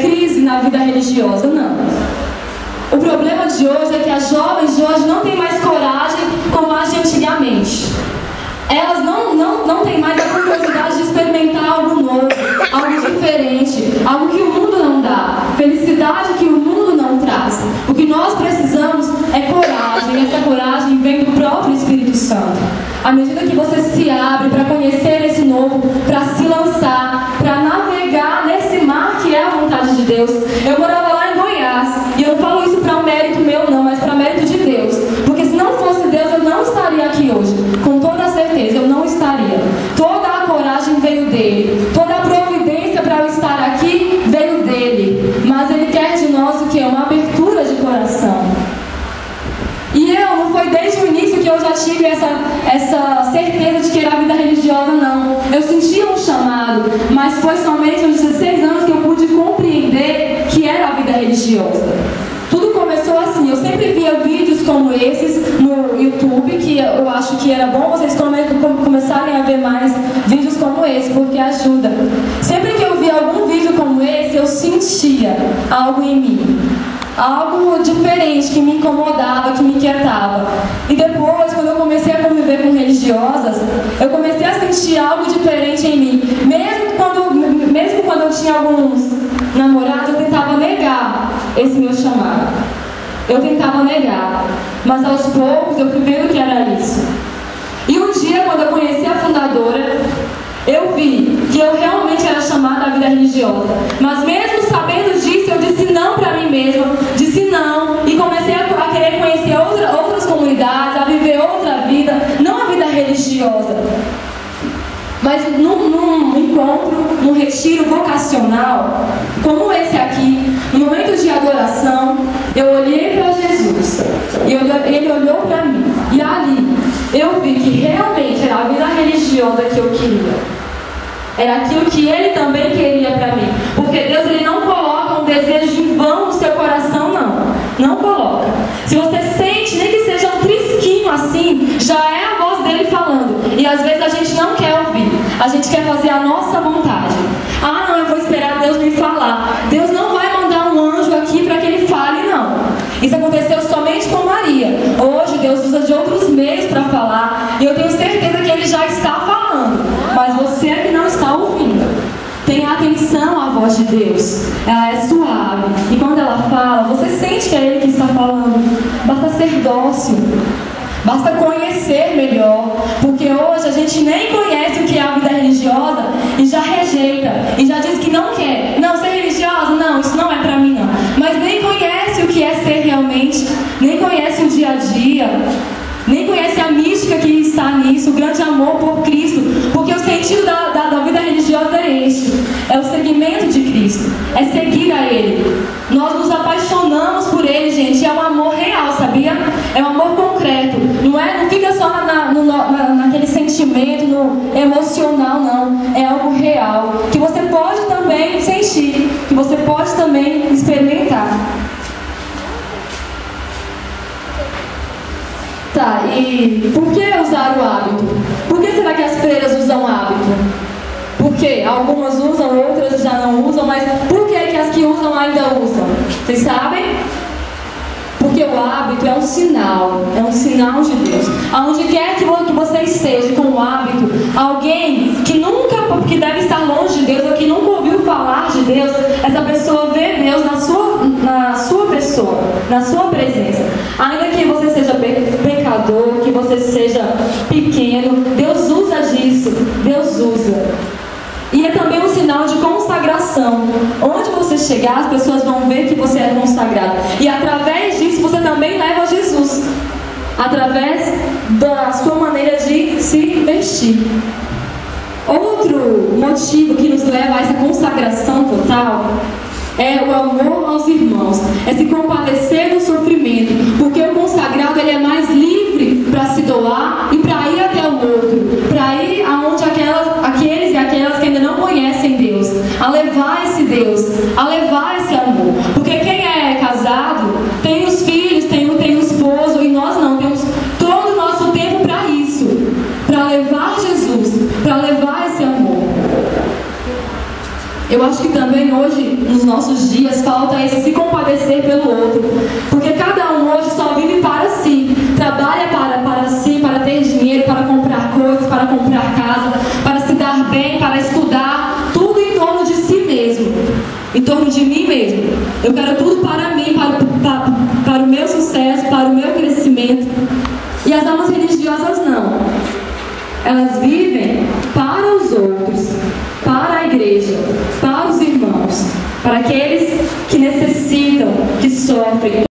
crise na vida religiosa, não. O problema de hoje é que as jovens de hoje não têm mais coragem como as de antigamente. Elas não têm mais a curiosidade de experimentar algo novo, algo diferente, algo que o mundo não dá, felicidade que o mundo não traz. O que nós precisamos é coragem, e essa coragem vem do próprio Espírito Santo. À medida que você se abre para conhecer esse novo, para se lançar, para navegar nesse mar que é a vontade de Deus. Eu morava lá em Goiás, e eu não falo isso para um mérito meu não, mas para mérito de Deus. Porque se não fosse Deus, eu não estaria aqui hoje. Com toda certeza, eu não estaria. Toda a coragem veio dele. Toda a providência para eu estar aqui veio dele. Mas ele quer de nós o quê? Uma abertura de coração. E não foi desde o início que eu já tive essa certeza de que era a vida religiosa, não. Eu sentia um chamado, mas foi somente aos 16 anos que eu pude compreender que era a vida religiosa. Tudo começou assim, eu sempre via vídeos como esses no YouTube, que eu acho que era bom vocês começarem a ver mais vídeos como esse, porque ajuda. Sempre que eu via algum vídeo como esse, eu sentia algo em mim. Algo diferente que me incomodava, que me inquietava. E depois, quando eu comecei a conviver com religiosas, eu comecei a sentir algo diferente em mim. Mesmo quando eu tinha alguns namorados, eu tentava negar esse meu chamado. Eu tentava negar. Mas aos poucos eu fui vendo que era isso. E um dia, quando eu conheci a fundadora, eu vi que eu realmente era chamada à vida religiosa. Mas mesmo sabendo disso, eu disse não para mim mesma. Disse não. E comecei a querer conhecer outras comunidades, a viver outra vida. Não a vida religiosa. Mas num encontro, num retiro vocacional, como esse aqui, no momento de adoração, eu olhei para Jesus. E ele olhou para mim. E ali, eu vi que realmente era a vida religiosa que eu queria. Era aquilo que ele também queria para mim. Porque Deus, ele não coloca um desejo em vão no seu coração, não. Não coloca. Se você sente, nem que seja um trisquinho assim, já é a voz dele falando. E às vezes a gente não quer ouvir. A gente quer fazer a nossa vontade. Ah, não, eu vou esperar Deus me falar. Deus não vai mandar um anjo aqui para que ele fale, não. Isso aconteceu somente com Maria. Hoje Deus usa de outros meios para falar. E eu tenho certeza que ele já está falando. Mas você que não está ouvindo, tenha atenção à voz de Deus. Ela é suave. E quando ela fala, você sente que é ele que está falando. Basta ser dócil. Basta conhecer melhor. Porque hoje a gente nem conhece o que é a vida religiosa e já rejeita. E já diz que não quer. Não, ser religiosa? Não, isso não é pra mim não. Mas nem conhece o que é ser realmente. Nem conhece o dia a dia. Nem conhece a mística que está nisso, o grande amor por Cristo. Porque o sentido da vida religiosa é este. É o seguimento de Cristo. É seguir a Ele. Nós nos apaixonamos por Ele, gente. É um amor real, sabia? É um amor concreto. Não fica só naquele sentimento, no emocional, não. É algo real. Que você pode também sentir. Que você pode também experimentar. Tá, e por que usar o hábito? Por que será que as freiras usam hábito? Por quê? Algumas usam, outras já não usam, mas por que as que usam ainda usam? Vocês sabem? Porque o hábito é um sinal de Deus. Aonde quer que você esteja com o hábito, alguém que deve estar longe de Deus, ou que nunca ouviu falar de Deus, essa pessoa vê Deus na sua pessoa, na sua presença. Ainda que você seja pecador, que você seja pequeno, Deus usa disso, Deus usa. E é também um sinal de consagração. Onde você chegar, as pessoas vão ver que você é consagrado. E através disso você também leva a Jesus. Através da sua maneira de se vestir. Outro motivo que nos leva a essa consagração total é o amor aos irmãos. É se compadecer do sofrimento. Porque o consagrado, ele é mais livre para se doar e para ir até o outro. Para ir aonde aqueles e aquelas que ainda não conhecem Deus. A levar esse Deus. A levar esse amor. Porque quem é casado tem os filhos, tem o esposo. E nós não. Temos todo o nosso tempo para isso. Para levar Jesus. Para levar esse amor. Eu acho que também hoje nos nossos dias falta esse se compadecer pelo outro, porque cada um hoje só vive para si, trabalha para si, para ter dinheiro, para comprar coisas, para comprar casa, para se dar bem, para estudar, tudo em torno de si mesmo, em torno de mim mesmo. Eu quero tudo para mim, para o meu sucesso, para o meu crescimento. E as almas religiosas não. Elas vivem para os outros, para a igreja, para os irmãos, para aqueles que necessitam, que sofrem.